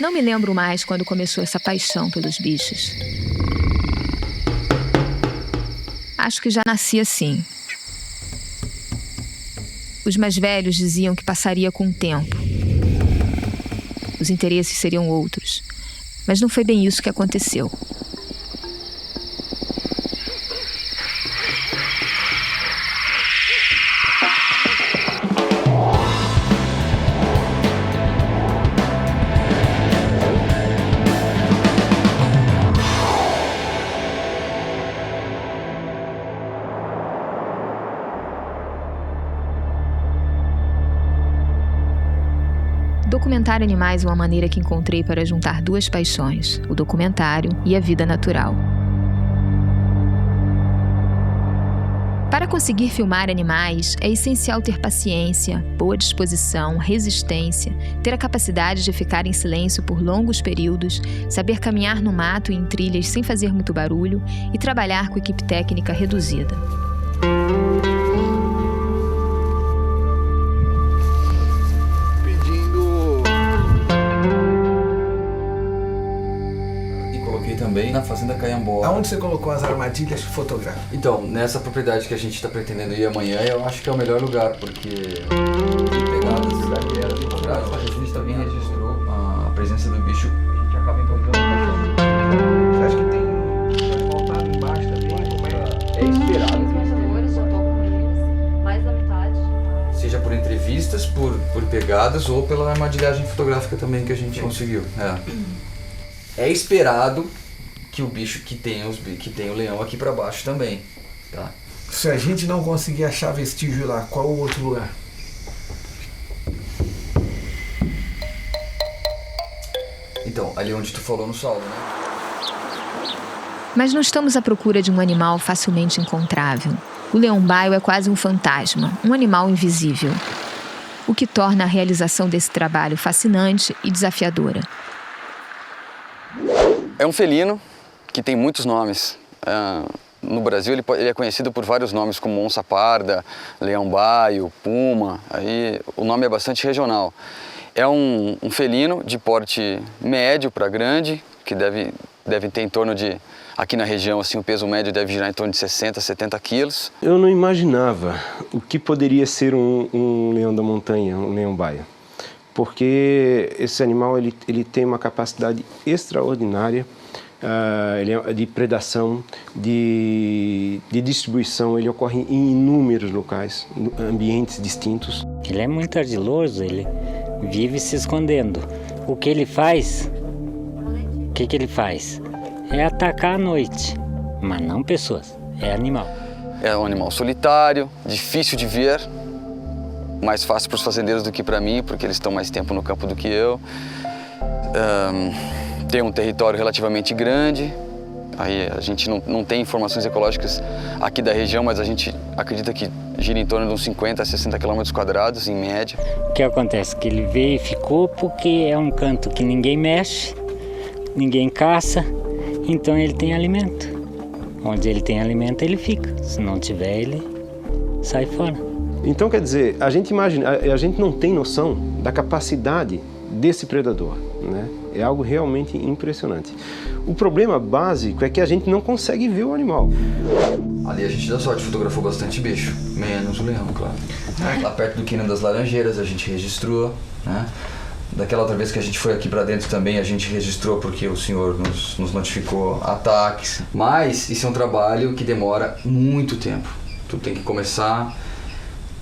Não me lembro mais quando começou essa paixão pelos bichos. Acho que já nasci assim. Os mais velhos diziam que passaria com o tempo. Os interesses seriam outros. Mas não foi bem isso que aconteceu. Documentar animais é uma maneira que encontrei para juntar duas paixões, o documentário e a vida natural. Para conseguir filmar animais, é essencial ter paciência, boa disposição, resistência, ter a capacidade de ficar em silêncio por longos períodos, saber caminhar no mato e em trilhas sem fazer muito barulho e trabalhar com equipe técnica reduzida. Também na Fazenda Caiamboa. Aonde você colocou as armadilhas fotográficas? Então, nessa propriedade que a gente está pretendendo ir amanhã, eu acho que é o melhor lugar, porque pegadas fotográficas, a gente também registrou a presença do bicho. A gente acaba encontrando um cachorro. Você acha que tem voltado embaixo também? É esperado. Mais da metade. Seja por entrevistas, por pegadas ou pela armadilhagem fotográfica também que a gente conseguiu. É esperado que o bicho que tem o leão aqui pra baixo também, tá? Se a gente não conseguir achar vestígio lá, qual o outro lugar? Então, ali onde tu falou no solo, né? Mas não estamos à procura de um animal facilmente encontrável. O leão-baio é quase um fantasma, um animal invisível. O que torna a realização desse trabalho fascinante e desafiadora. É um felino que tem muitos nomes. No Brasil ele é conhecido por vários nomes, como onça parda, leão-baio, puma. Aí o nome é bastante regional. É um felino de porte médio para grande, que deve ter em torno de, aqui na região, assim, o peso médio deve girar em torno de 60, 70 quilos. Eu não imaginava o que poderia ser um leão da montanha, um leão-baio. Porque esse animal ele tem uma capacidade extraordinária de predação, de distribuição. Ele ocorre em inúmeros locais, ambientes distintos. Ele é muito ardiloso, ele vive se escondendo. O que ele faz? É atacar à noite, mas não pessoas, é animal. É um animal solitário, difícil de ver. Mais fácil para os fazendeiros do que para mim, porque eles estão mais tempo no campo do que eu. Tem um território relativamente grande. Aí a gente não tem informações ecológicas aqui da região, mas a gente acredita que gira em torno de uns 50 a 60 km², em média. O que acontece? Que ele veio e ficou porque é um canto que ninguém mexe, ninguém caça, então ele tem alimento. Onde ele tem alimento, ele fica. Se não tiver, ele sai fora. Então, quer dizer, a gente não tem noção da capacidade desse predador, né? É algo realmente impressionante. O problema básico é que a gente não consegue ver o animal. Ali a gente dá sorte, fotografou bastante bicho, menos o leão, claro. Lá perto do Quina das Laranjeiras a gente registrou, né? Daquela outra vez que a gente foi aqui pra dentro também a gente registrou porque o senhor nos notificou ataques. Mas isso é um trabalho que demora muito tempo. Tu tem que começar...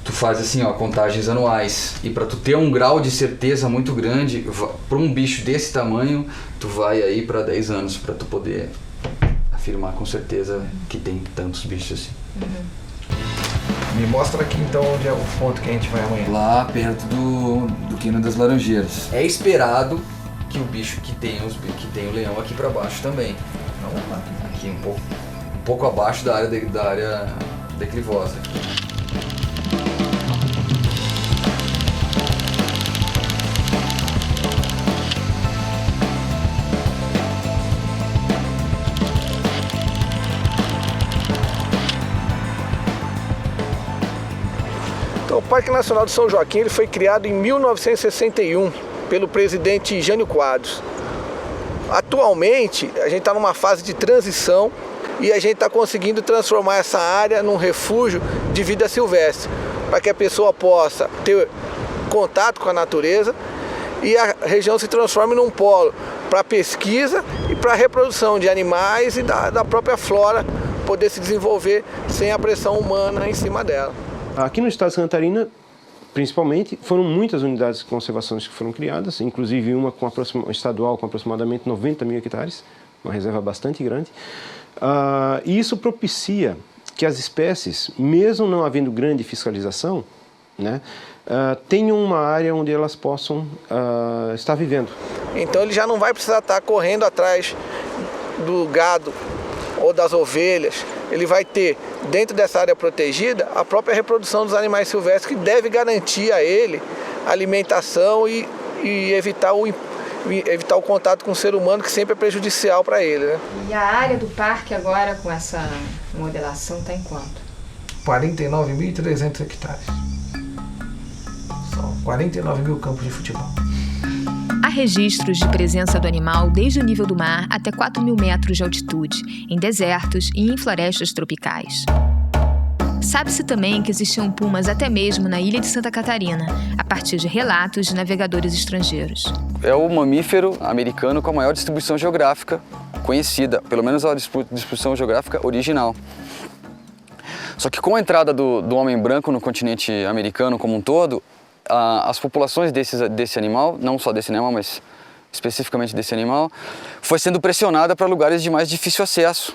Tu faz assim, ó, contagens anuais. E para tu ter um grau de certeza muito grande, para um bicho desse tamanho, tu vai aí para 10 anos para tu poder afirmar com certeza que tem tantos bichos assim. Me mostra aqui então onde é o ponto que a gente vai amanhã. Lá perto do Quina das Laranjeiras. É esperado que o bicho que tem o leão aqui para baixo também. Aqui um pouco abaixo da área declivosa. Então, o Parque Nacional de São Joaquim ele foi criado em 1961 pelo presidente Jânio Quadros. Atualmente, a gente está numa fase de transição e a gente está conseguindo transformar essa área num refúgio de vida silvestre, para que a pessoa possa ter contato com a natureza e a região se transforme num polo para pesquisa e para reprodução de animais e da própria flora poder se desenvolver sem a pressão humana em cima dela. Aqui no estado de Santa Catarina, principalmente, foram muitas unidades de conservação que foram criadas, inclusive uma estadual com aproximadamente 90 mil hectares, uma reserva bastante grande. E isso propicia que as espécies, mesmo não havendo grande fiscalização, né, tenham uma área onde elas possam estar vivendo. Então ele já não vai precisar estar correndo atrás do gado ou das ovelhas. Ele vai ter, dentro dessa área protegida, a própria reprodução dos animais silvestres, que deve garantir a ele alimentação e evitar o contato com o ser humano, que sempre é prejudicial para ele, né? E a área do parque agora, com essa modelação, está em quanto? 49.300 hectares. São 49 mil campos de futebol. Há registros de presença do animal desde o nível do mar até 4.000 metros de altitude, em desertos e em florestas tropicais. Sabe-se também que existiam pumas até mesmo na ilha de Santa Catarina, a partir de relatos de navegadores estrangeiros. É o mamífero americano com a maior distribuição geográfica conhecida, pelo menos a distribuição geográfica original. Só que com a entrada do homem branco no continente americano como um todo, as populações desse animal, não só desse animal, mas especificamente desse animal, foi sendo pressionada para lugares de mais difícil acesso,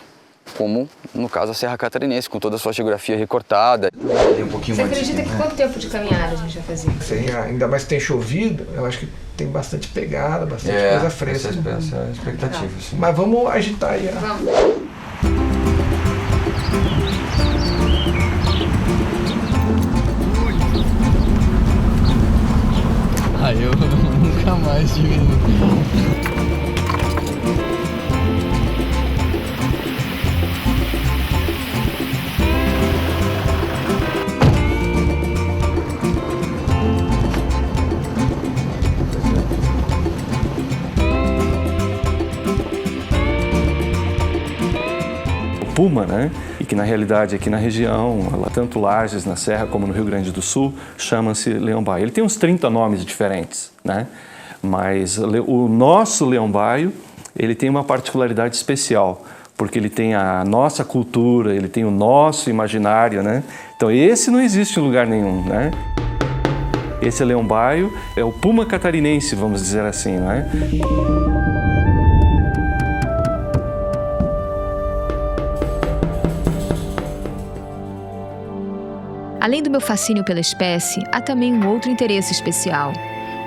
como no caso a Serra Catarinense, com toda a sua geografia recortada. Você acredita que quanto tempo de caminhada a gente vai fazer? Sim, ainda mais que tem chovido, eu acho que tem bastante pegada, bastante coisa fresca. Essa é a expectativa. Sim. Mas vamos agitar aí. Vamos. Eu nunca mais diminui. Puma, né? E que na realidade aqui na região, tanto Lages, na Serra, como no Rio Grande do Sul, chama-se leão-baio. Ele tem uns 30 nomes diferentes, né? Mas o nosso leão-baio, ele tem uma particularidade especial, porque ele tem a nossa cultura, ele tem o nosso imaginário, né? Então esse não existe em lugar nenhum, né? Esse leão-baio é o puma catarinense, vamos dizer assim, né? Além do meu fascínio pela espécie, há também um outro interesse especial.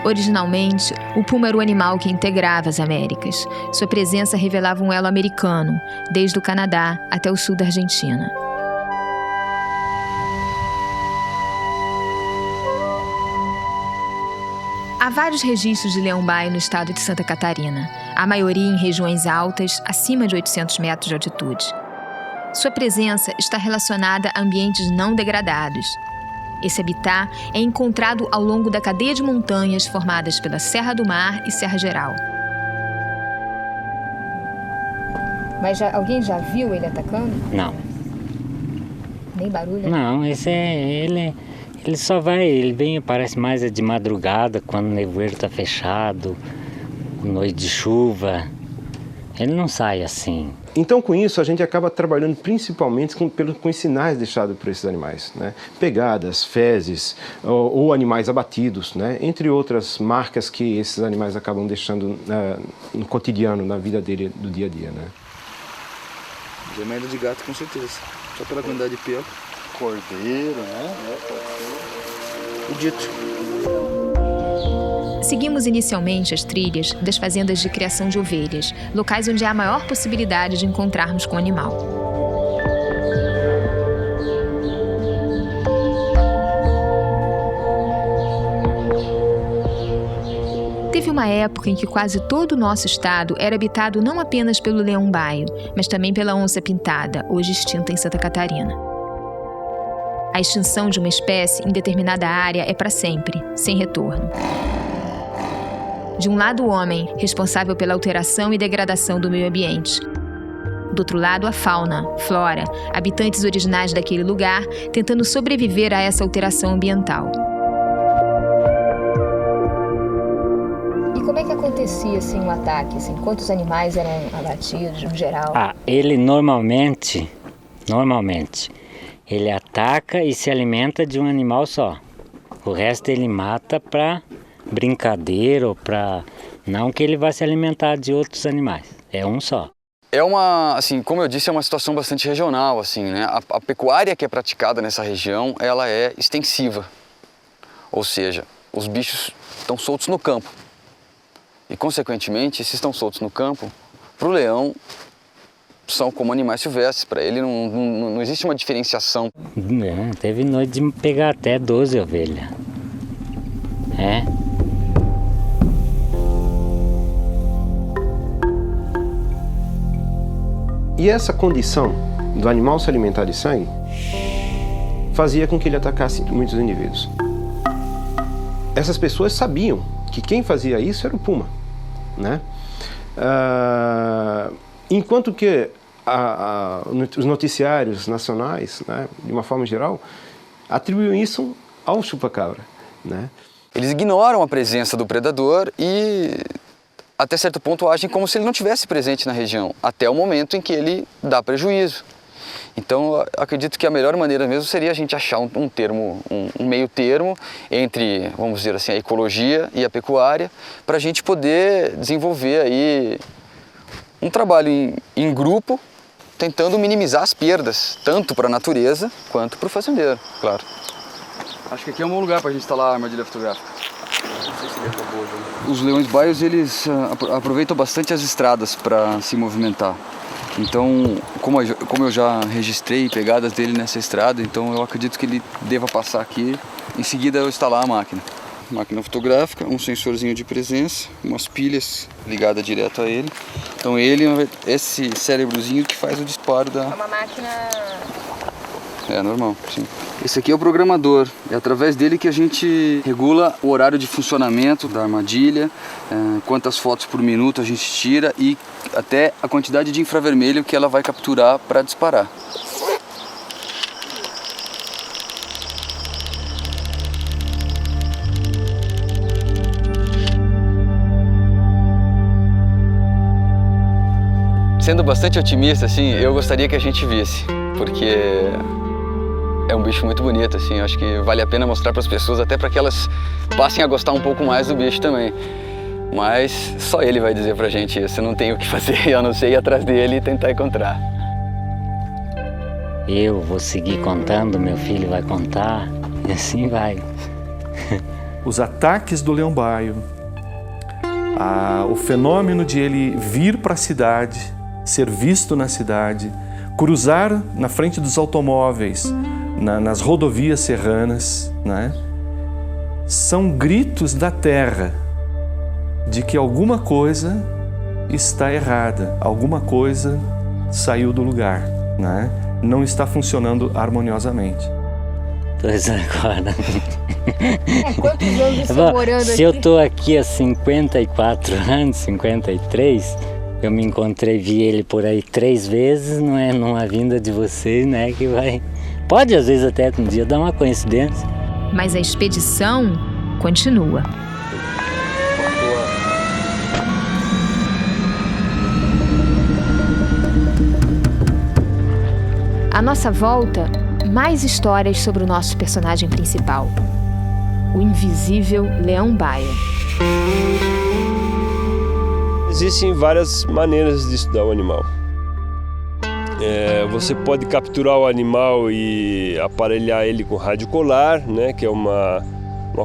Originalmente, o puma era o animal que integrava as Américas. Sua presença revelava um elo americano, desde o Canadá até o sul da Argentina. Há vários registros de leão-baio no estado de Santa Catarina, a maioria em regiões altas, acima de 800 metros de altitude. Sua presença está relacionada a ambientes não degradados. Esse habitat é encontrado ao longo da cadeia de montanhas formadas pela Serra do Mar e Serra Geral. Mas alguém já viu ele atacando? Não. Nem barulho? Não, ele só vai, ele vem, parece mais de madrugada, quando o nevoeiro está fechado, noite de chuva. Ele não sai assim. Então, com isso, a gente acaba trabalhando principalmente com os sinais deixados por esses animais, né? Pegadas, fezes ou animais abatidos, né? Entre outras marcas que esses animais acabam deixando no cotidiano, na vida dele, do dia a dia, né? Gemendo de gato, com certeza. Só pela quantidade de pelo. Cordeiro, né? O dito. Seguimos inicialmente as trilhas das fazendas de criação de ovelhas, locais onde há a maior possibilidade de encontrarmos com o animal. Teve uma época em que quase todo o nosso estado era habitado não apenas pelo leão-baio, mas também pela onça-pintada, hoje extinta em Santa Catarina. A extinção de uma espécie em determinada área é para sempre, sem retorno. De um lado, o homem, responsável pela alteração e degradação do meio ambiente. Do outro lado, a fauna, flora, habitantes originais daquele lugar, tentando sobreviver a essa alteração ambiental. E como é que acontecia assim, o ataque? Assim, quantos animais eram abatidos no geral? Ele normalmente, ele ataca e se alimenta de um animal só. O resto ele mata para brincadeira ou para... Não que ele vá se alimentar de outros animais, é um só. É uma, assim, como eu disse, é uma situação bastante regional, assim, né? A pecuária que é praticada nessa região, ela é extensiva. Ou seja, os bichos estão soltos no campo. E, consequentemente, se estão soltos no campo, para o leão, são como animais silvestres. Para ele não existe uma diferenciação. Teve noite de pegar até 12 ovelhas. E essa condição do animal se alimentar de sangue fazia com que ele atacasse muitos indivíduos. Essas pessoas sabiam que quem fazia isso era o puma, né? Enquanto que os noticiários nacionais, né, de uma forma geral, atribuíam isso ao chupa-cabra, né? Eles ignoram a presença do predador e, até certo ponto, agem como se ele não estivesse presente na região, até o momento em que ele dá prejuízo. Então, acredito que a melhor maneira mesmo seria a gente achar um meio termo entre, vamos dizer assim, a ecologia e a pecuária, para a gente poder desenvolver aí um trabalho em grupo, tentando minimizar as perdas, tanto para a natureza quanto para o fazendeiro, claro. Acho que aqui é um bom lugar para a gente instalar a armadilha fotográfica. Não sei se ele acabou já. Os leões baios, eles aproveitam bastante as estradas para se movimentar. Então, como eu já registrei pegadas dele nessa estrada, então eu acredito que ele deva passar aqui. Em seguida eu instalar a máquina. Máquina fotográfica, um sensorzinho de presença, umas pilhas ligadas direto a ele. Então esse cérebrozinho que faz o disparo da... É uma máquina... É normal, sim. Esse aqui é o programador, é através dele que a gente regula o horário de funcionamento da armadilha, quantas fotos por minuto a gente tira e até a quantidade de infravermelho que ela vai capturar para disparar. Sendo bastante otimista, assim, eu gostaria que a gente visse, porque é um bicho muito bonito, assim, eu acho que vale a pena mostrar para as pessoas, até para que elas passem a gostar um pouco mais do bicho também. Mas só ele vai dizer pra gente isso, eu não tenho o que fazer, a não ser ir atrás dele e tentar encontrar. Eu vou seguir contando, meu filho vai contar, e assim vai. Os ataques do leão-baio, o fenômeno de ele vir para a cidade, ser visto na cidade, cruzar na frente dos automóveis, nas rodovias serranas, né? São gritos da terra de que alguma coisa está errada, alguma coisa saiu do lugar, né? Não está funcionando harmoniosamente. Pois agora. Quantos anos você morando aqui? Se eu estou aqui há 54 anos, 53, eu me encontrei, vi ele por aí 3 vezes, não é numa vinda de vocês, né, que vai... Pode às vezes até um dia dar uma coincidência. Mas a expedição continua. À nossa volta, mais histórias sobre o nosso personagem principal, o invisível leão-baio. Existem várias maneiras de estudar o animal. Você pode capturar o animal e aparelhar ele com rádio colar, né, que é uma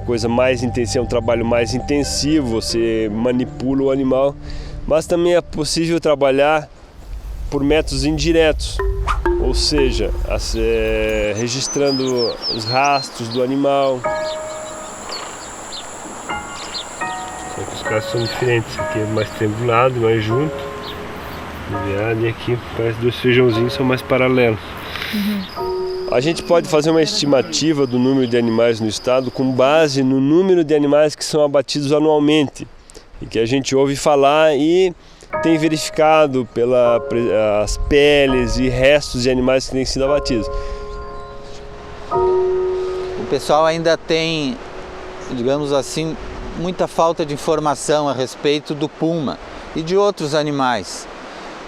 coisa mais intensiva, um trabalho mais intensivo, você manipula o animal, mas também é possível trabalhar por métodos indiretos, ou seja, registrando os rastros do animal. Só que os casos são diferentes, aqui é mais triangulado, mais junto. E aqui parece 2 feijãozinhos, são mais paralelos. A gente pode fazer uma estimativa do número de animais no estado com base no número de animais que são abatidos anualmente. e que a gente ouve falar e tem verificado pelas peles e restos de animais que têm sido abatidos. O pessoal ainda tem, digamos assim, muita falta de informação a respeito do puma e de outros animais.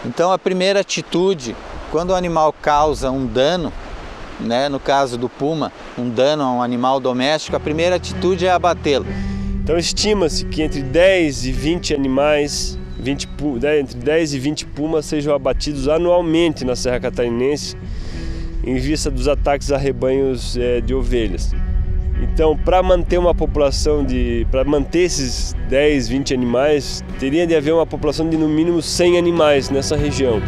Então a primeira atitude, quando o animal causa um dano, né, no caso do puma, um dano a um animal doméstico, a primeira atitude é abatê-lo. Então estima-se que entre 10 e 20 animais, entre 10 e 20 pumas sejam abatidos anualmente na Serra Catarinense em vista dos ataques a rebanhos de ovelhas. Então, para manter uma população para manter esses 10, 20 animais, teria de haver uma população de no mínimo 100 animais nessa região.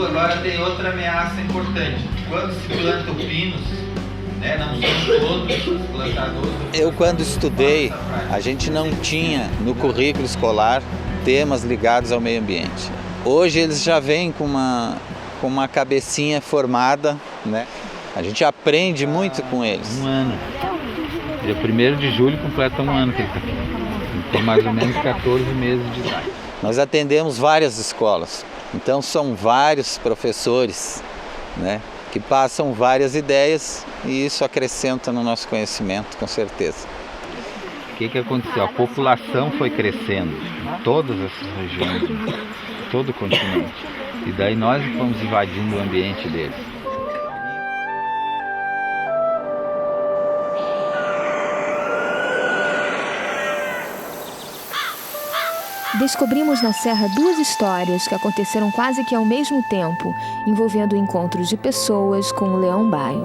Agora tem outra ameaça importante. Quando se plantam pinos, né, não são todos os plantadores. Eu, quando estudei, a gente não tinha no currículo escolar temas ligados ao meio ambiente. Hoje eles já vêm com uma cabecinha formada, né? A gente aprende muito com eles. Um ano. Dia 1º de julho completa um ano que ele está aqui. Ele tem mais ou menos 14 meses de idade. Nós atendemos várias escolas. Então são vários professores, né, que passam várias ideias e isso acrescenta no nosso conhecimento, com certeza. O que aconteceu? A população foi crescendo em todas essas regiões, em todo o continente. E daí nós fomos invadindo o ambiente deles. Descobrimos na Serra duas histórias que aconteceram quase que ao mesmo tempo, envolvendo o encontro de pessoas com o leão-baio.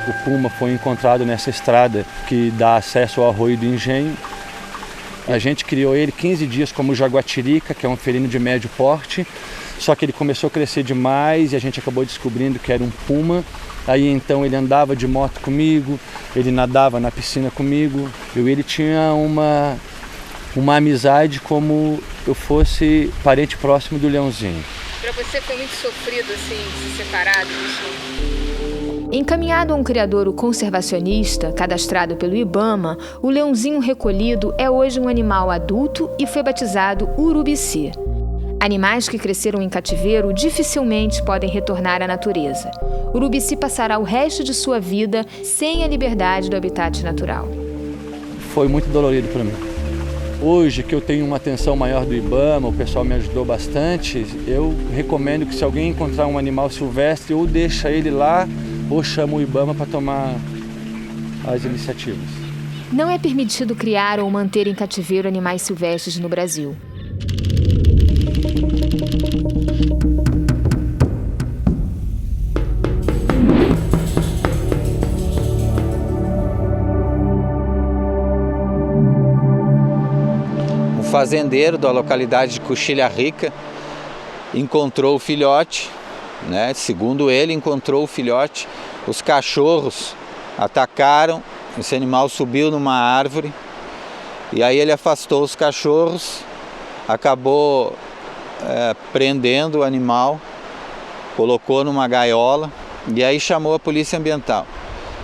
O puma foi encontrado nessa estrada que dá acesso ao Arroio do Engenho. A gente criou ele 15 dias como jaguatirica, que é um felino de médio porte, só que ele começou a crescer demais e a gente acabou descobrindo que era um puma. Aí então ele andava de moto comigo, ele nadava na piscina comigo, ele tinha uma amizade como eu fosse parente próximo do leãozinho. Para você foi muito sofrido assim, se separar disso? Encaminhado a um criadouro conservacionista, cadastrado pelo IBAMA, o leãozinho recolhido é hoje um animal adulto e foi batizado Urubici. Animais que cresceram em cativeiro dificilmente podem retornar à natureza. Urubici passará o resto de sua vida sem a liberdade do habitat natural. Foi muito dolorido para mim. Hoje que eu tenho uma atenção maior do IBAMA, o pessoal me ajudou bastante, eu recomendo que se alguém encontrar um animal silvestre, ou deixa ele lá, ou chama o IBAMA para tomar as iniciativas. Não é permitido criar ou manter em cativeiro animais silvestres no Brasil. Um fazendeiro da localidade de Coxilha Rica encontrou o filhote, né? Segundo ele, encontrou o filhote. Os cachorros atacaram, esse animal subiu numa árvore e aí ele afastou os cachorros, acabou prendendo o animal, colocou numa gaiola e aí chamou a polícia ambiental.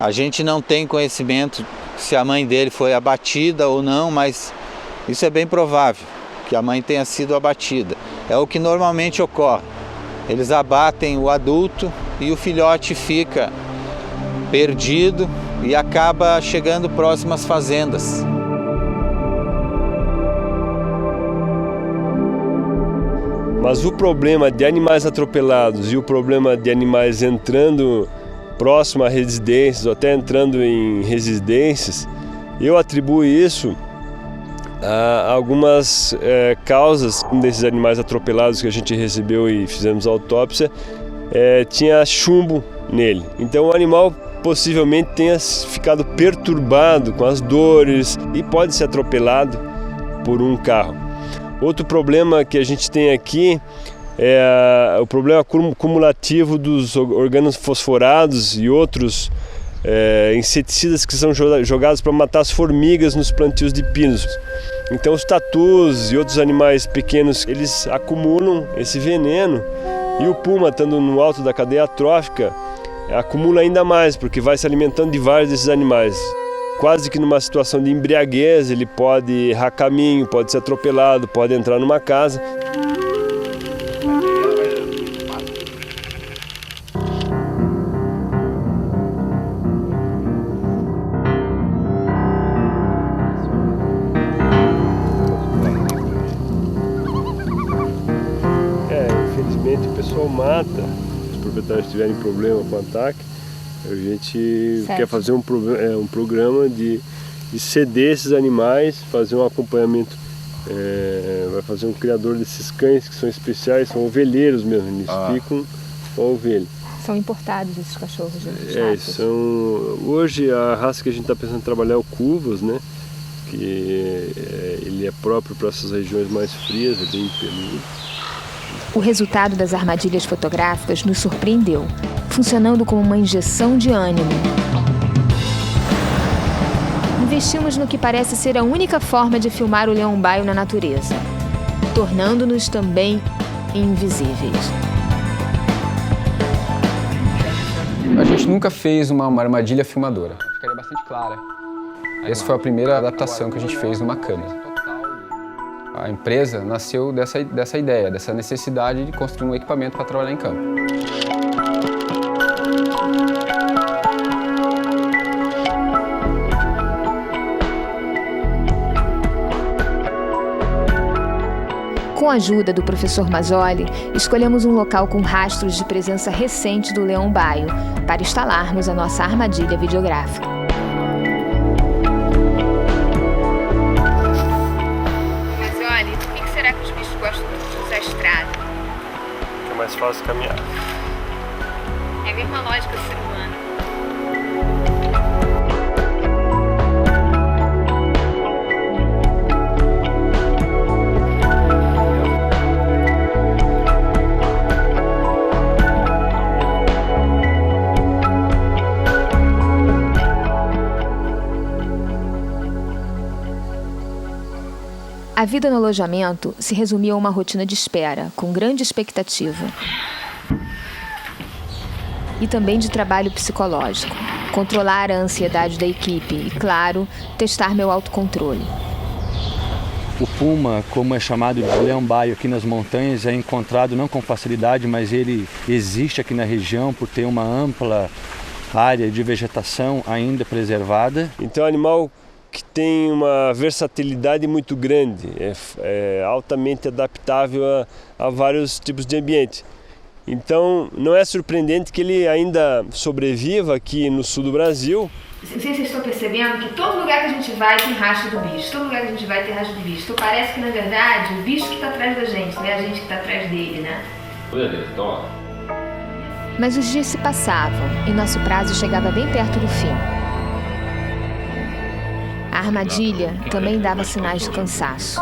A gente não tem conhecimento se a mãe dele foi abatida ou não, mas isso é bem provável, que a mãe tenha sido abatida. É o que normalmente ocorre. Eles abatem o adulto e o filhote fica perdido e acaba chegando próximo às fazendas. Mas o problema de animais atropelados e o problema de animais entrando próximo a residências ou até entrando em residências, eu atribuo isso a algumas causas. Um desses animais atropelados que a gente recebeu e fizemos a autópsia tinha chumbo nele. Então o animal possivelmente tenha ficado perturbado com as dores e pode ser atropelado por um carro. Outro problema que a gente tem aqui é o problema cumulativo dos organofosforados e outros inseticidas que são jogados para matar as formigas nos plantios de pinos. Então os tatus e outros animais pequenos, eles acumulam esse veneno, e o puma, estando no alto da cadeia trófica, acumula ainda mais, porque vai se alimentando de vários desses animais. Quase que numa situação de embriaguez, ele pode errar caminho, pode ser atropelado, pode entrar numa casa. Infelizmente o pessoal mata, se os proprietários tiverem problema com ataque, a gente quer fazer um programa de ceder esses animais, fazer um acompanhamento, vai fazer um criador desses cães que são especiais, são ovelheiros mesmo, eles ficam com a ovelha. São importados esses cachorros? Hoje a raça que a gente está pensando em trabalhar é o Cuvas, né? Que ele é próprio para essas regiões mais frias, é bem peludo. O resultado das armadilhas fotográficas nos surpreendeu, funcionando como uma injeção de ânimo. Investimos no que parece ser a única forma de filmar o leão-baio na natureza, tornando-nos também invisíveis. A gente nunca fez uma armadilha filmadora. Ficaria bastante clara. Essa foi a primeira adaptação que a gente fez numa câmera. A empresa nasceu dessa ideia, dessa necessidade de construir um equipamento para trabalhar em campo. Com a ajuda do professor Mazzoli, escolhemos um local com rastros de presença recente do leão-baio para instalarmos a nossa armadilha videográfica. É mais fácil caminhar. É a mesma lógica do ser humano. A vida no alojamento se resumia a uma rotina de espera, com grande expectativa. E também de trabalho psicológico. Controlar a ansiedade da equipe e, claro, testar meu autocontrole. O puma, como é chamado de leão-baio aqui nas montanhas, é encontrado não com facilidade, mas ele existe aqui na região por ter uma ampla área de vegetação ainda preservada. Então, animal que tem uma versatilidade muito grande, é altamente adaptável a vários tipos de ambiente. Então, não é surpreendente que ele ainda sobreviva aqui no sul do Brasil. Não sei se vocês estão percebendo que todo lugar que a gente vai tem rastro do bicho, todo lugar que a gente vai tem rastro do bicho. Então parece que, na verdade, o bicho que está atrás da gente, não é a gente que está atrás dele, né? Beleza, então ó. Mas os dias se passavam e nosso prazo chegava bem perto do fim. A armadilha também dava sinais de cansaço.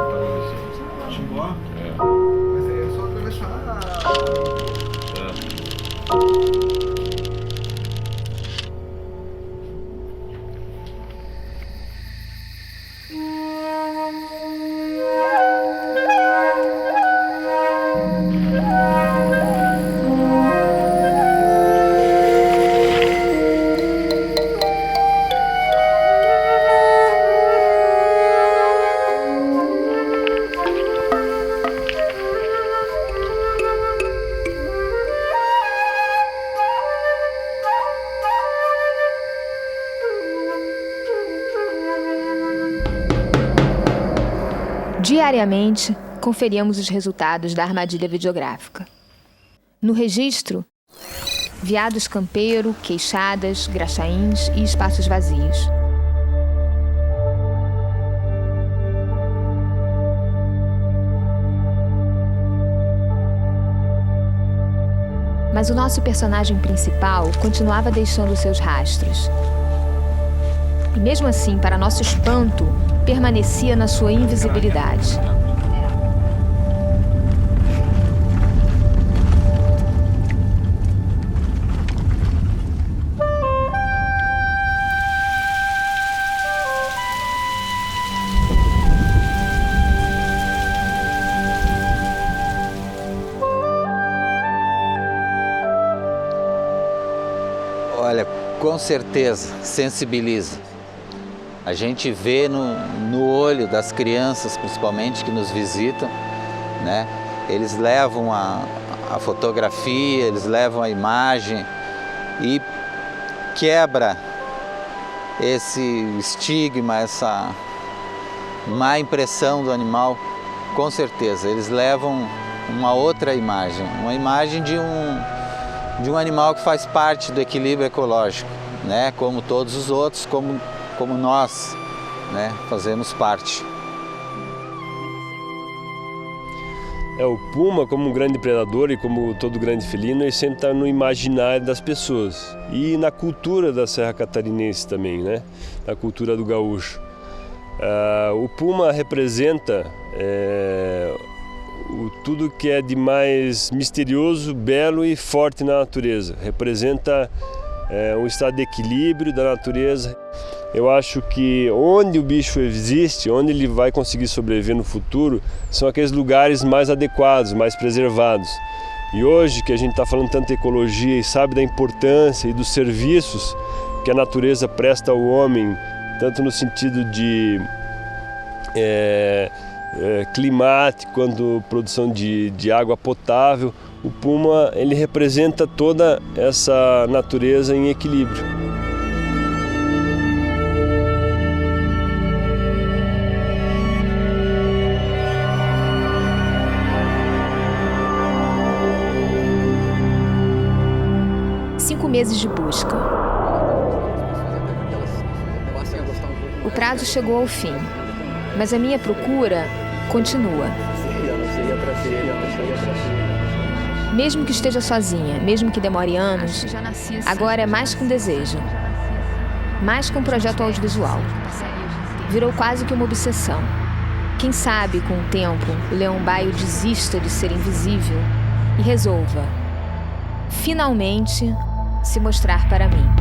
Diariamente, conferíamos os resultados da armadilha videográfica. No registro, veados campeiro, queixadas, graxaíns e espaços vazios. Mas o nosso personagem principal continuava deixando seus rastros. E mesmo assim, para nosso espanto, permanecia na sua invisibilidade. com certeza sensibiliza. A gente vê no olho das crianças, principalmente, que nos visitam, né? Eles levam a fotografia, eles levam a imagem e quebra esse estigma, essa má impressão do animal. Com certeza, eles levam uma outra imagem, uma imagem de um animal que faz parte do equilíbrio ecológico, né? Como todos os outros, como nós, né? Fazemos parte. O puma, como um grande predador e como todo grande felino, ele sempre está no imaginário das pessoas e na cultura da Serra Catarinense também, né? Na cultura do gaúcho. O puma representa tudo que é de mais misterioso, belo e forte na natureza. Representa um estado de equilíbrio da natureza. Eu acho que onde o bicho existe, onde ele vai conseguir sobreviver no futuro, são aqueles lugares mais adequados, mais preservados. E hoje que a gente está falando tanto de ecologia e sabe da importância e dos serviços que a natureza presta ao homem, tanto no sentido de climático quanto produção de água potável, o puma ele representa toda essa natureza em equilíbrio. Meses de busca. O prazo chegou ao fim, mas a minha procura continua. Mesmo que esteja sozinha, mesmo que demore anos, agora é mais que um desejo, mais que um projeto audiovisual. Virou quase que uma obsessão. Quem sabe, com o tempo, o leão-baio desista de ser invisível e resolva, finalmente, se mostrar para mim.